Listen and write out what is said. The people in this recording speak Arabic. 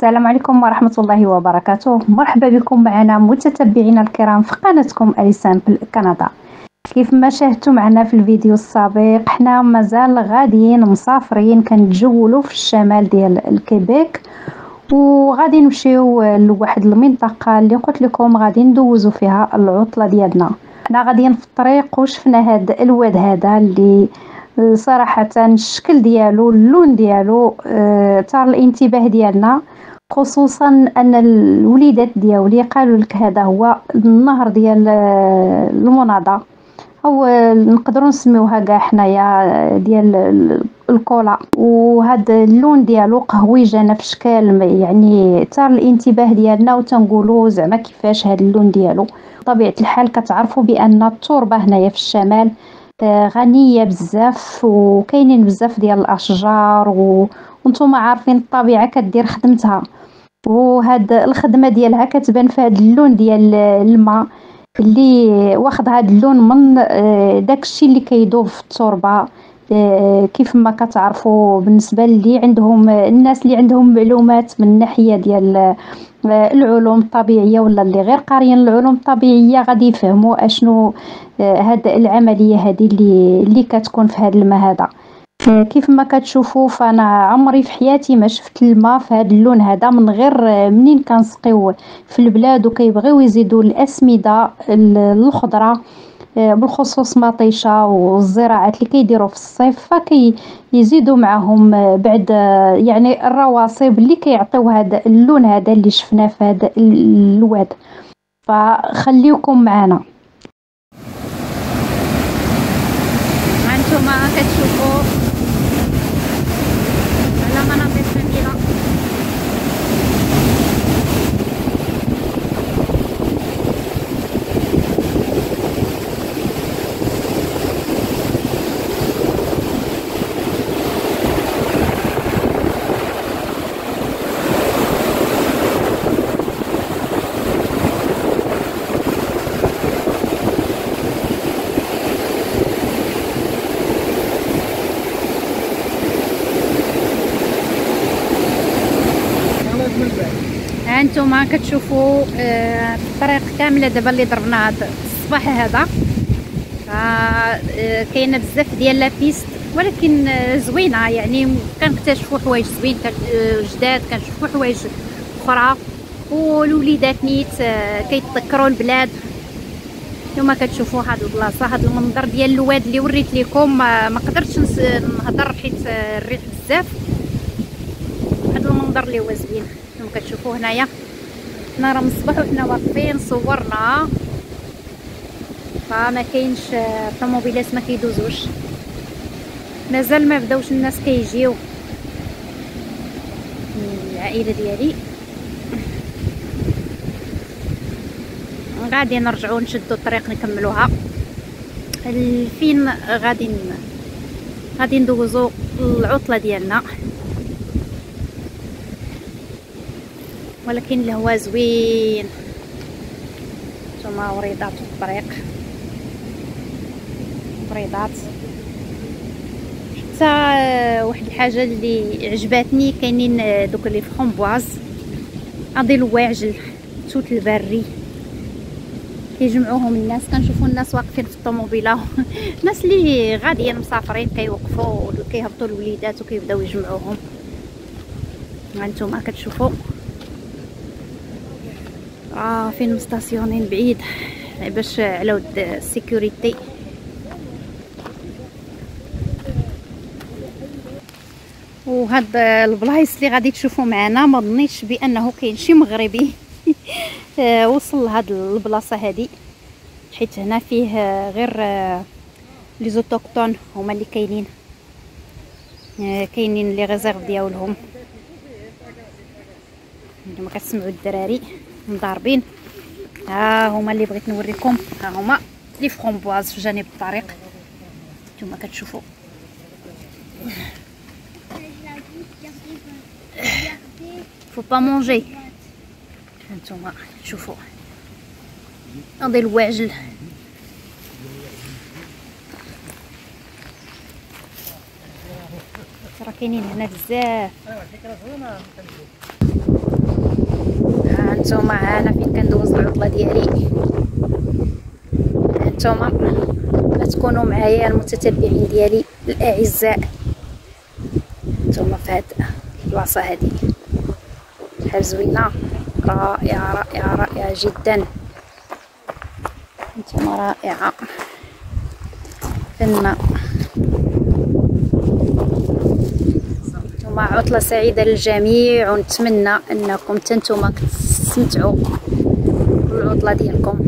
السلام عليكم ورحمة الله وبركاته. مرحبا بكم معنا متتبعينا الكرام في قناتكم أليسامبل كندا. كيف ما شاهدتوا معنا في الفيديو السابق، حنا مازال غاديين مسافرين كنتجولوا في الشمال ديال الكيبيك، وغادي نمشيو لواحد المنطقة اللي قلت لكم غادي ندوزو فيها العطلة ديالنا. حنا غاديين في الطريق وشفنا هاد الواد هذا اللي صراحة الشكل ديالو اللون ديالو ثار الانتباه ديالنا، خصوصا ان الوليدات ديالي قالوا لك هذا هو النهر ديال المناضة، او نقدروا نسميوها كاع حنايا ديال الكولا. وهذا اللون ديالو قهوي جانا في شكل يعني ثار الانتباه ديالنا، وتنقولوا زعما كيفاش هذا اللون ديالو. بطبيعه الحال كتعرفوا بان التربه هنايا في الشمال غنيه بزاف، وكاينين بزاف ديال الاشجار وانتم عارفين الطبيعه كدير خدمتها، وهاد الخدمه ديالها كتبان في هاد اللون ديال الماء اللي واخد هاد اللون من داكشي اللي كيدوب في التربه. كيف ما كتعرفوا بالنسبه اللي عندهم الناس اللي عندهم معلومات من الناحيه ديال العلوم الطبيعيه، ولا اللي غير قاريين العلوم الطبيعيه، غادي يفهموا اشنو هاد العمليه هذه اللي كتكون في هاد الماء هذا. كيف ما كتشوفوا فانا عمري في حياتي ما شفت الماء في هذا اللون هذا، من غير منين كنسقيو في البلاد وكيبغيو يزيدوا الاسمده الخضراء، بالخصوص مطيشه والزراعات اللي كيديروا في الصيف، فكيزيدوا معهم بعد يعني الرواسب اللي كيعطيو هذا اللون هذا اللي شفناه في هذا الواد. فخليكم معنا. هانتوما كتشوفوا على مناطق جميله. هانتوما كتشوفوا الطريق كامله دابا اللي ضربنا هذا الصباح هذا، كاينه بزاف ديال لابيست، ولكن زوينه يعني كنكتشفوا حوايج زوين جداد، كنشوفوا حوايج اخرى، والوليدات نيت كيتذكروا البلاد. نتوما كتشوفوا هاد البلاصه، هاد المنظر ديال الواد اللي وريت لكم، ما قدرتش نهضر حيت الريح بزاف. هاد المنظر اللي هو زوين كما كتشوفوا هنايا. حنا راه من الصباح وحنا واقفين صورنا، فما كاينش الطوموبيلات ما كيدوزوش، مازال ما بداوش الناس كيجيو. العائله ديالي غادي نرجعوا نشدوا الطريق نكملوها فين غادي ندوزوا العطله ديالنا. ولكن الهواء زوين، ثم وريضات الطريق، وريضات. حتى واحد الحاجه اللي عجباتني، كاينين دوك لي فرومبواز غادي الواعجل التوت البري كيجمعوهم الناس. كنشوفوا الناس واقفين في الطوموبيله الناس اللي غاديين مسافرين كيوقفوا كيهبطوا الوليدات وكيبداو يجمعوهم. هانتوما كتشوفوا فين مستاسيونين بعيد باش على ود السيكوريتي. وهاد البلايص اللي غادي تشوفوا معنا ما ظنيتش بانه كاين شي مغربي وصل لهاد البلاصه هادي، حيت هنا فيه غير لي زوتوكتون هما اللي كاينين لي ريزيرف ديالهم. نتوما كتسمعوا الدراري مضاربين. ها هما اللي بغيت نوريكم، ها هما لي فرومبواز في جانب الطريق. نتوما كتشوفوا فو با مونجي. هانتوما شوفوا هادي الواعجل. راه كاينين هنا بزاف. هانتوما انا فين كندوز العطله ديالي. هانتوما تكونوا معايا المتتبعين ديالي الاعزاء. هانتوما في هاد البلاصه هادي شحال زوينه، رائعه رائعه رائعه جدا. هانتوما رائعه فنه. هانتوما عطله سعيده للجميع، ونتمنى انكم تنتوما تستمتعوا بالعطله ديالكم.